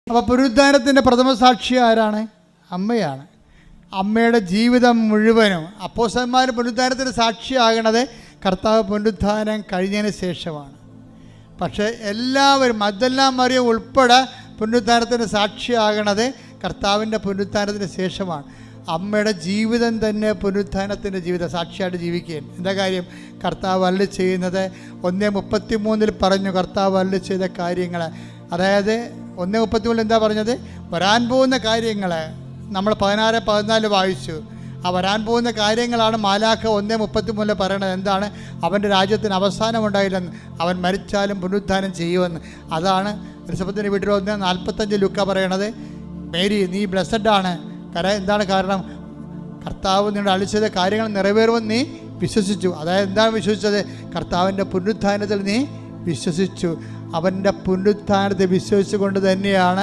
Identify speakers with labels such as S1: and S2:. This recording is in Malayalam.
S1: അപ്പോൾ പുനരുദ്ധാനത്തിൻ്റെ പ്രഥമ സാക്ഷി ആരാണ്? അമ്മയാണ്. അമ്മയുടെ ജീവിതം മുഴുവനും അപ്പോസ്തലന്മാർ പുനരുദ്ധാനത്തിന് സാക്ഷിയാകണത് കർത്താവ് പുനരുദ്ധാനം കഴിഞ്ഞതിന് ശേഷമാണ്. പക്ഷേ എല്ലാവരും മഗ്ദലന മറിയം ഉൾപ്പെടെ പുനരുദ്ധാനത്തിന് സാക്ഷിയാകണത് കർത്താവിൻ്റെ പുനരുദ്ധാനത്തിന് ശേഷമാണ്. അമ്മയുടെ ജീവിതം തന്നെ പുനരുദ്ധാനത്തിൻ്റെ ജീവിതം സാക്ഷിയായിട്ട് ജീവിക്കുകയും. എന്താ കാര്യം? കർത്താവ് അരുളി ചെയ്യുന്നത് 1:33 പറഞ്ഞു. കർത്താവ് അരുളി ചെയ്ത കാര്യങ്ങൾ, അതായത് 1:33 എന്താ പറഞ്ഞത്? വരാൻ പോകുന്ന കാര്യങ്ങൾ നമ്മൾ 16-14 വായിച്ചു. ആ വരാൻ പോകുന്ന കാര്യങ്ങളാണ് മാലാഖ 1:33 പറയണത്. എന്താണ്? അവൻ്റെ രാജ്യത്തിന് അവസാനമുണ്ടായില്ലെന്ന്, അവൻ മരിച്ചാലും പുനരുദ്ധാനം ചെയ്യുമെന്ന്. അതാണ് എലിസബത്തിൻ്റെ വീട്ടിൽ 1:45 ലൂക്ക പറയണത്. മേരി, നീ ബ്ലെസ്സഡാണ്. എന്താണ് കാരണം? കർത്താവ് നിങ്ങളുടെ അരുളി ചെയ്ത കാര്യങ്ങൾ നിറവേറുമെന്ന് നീ വിശ്വസിച്ചു. അതായത് എന്താണ് വിശ്വസിച്ചത്? കർത്താവിൻ്റെ പുനരുദ്ധാനത്തിൽ നീ വിശ്വസിച്ചു. അവൻ്റെ പുനരുദ്ധാനത്തെ വിശ്വസിച്ചുകൊണ്ട് തന്നെയാണ്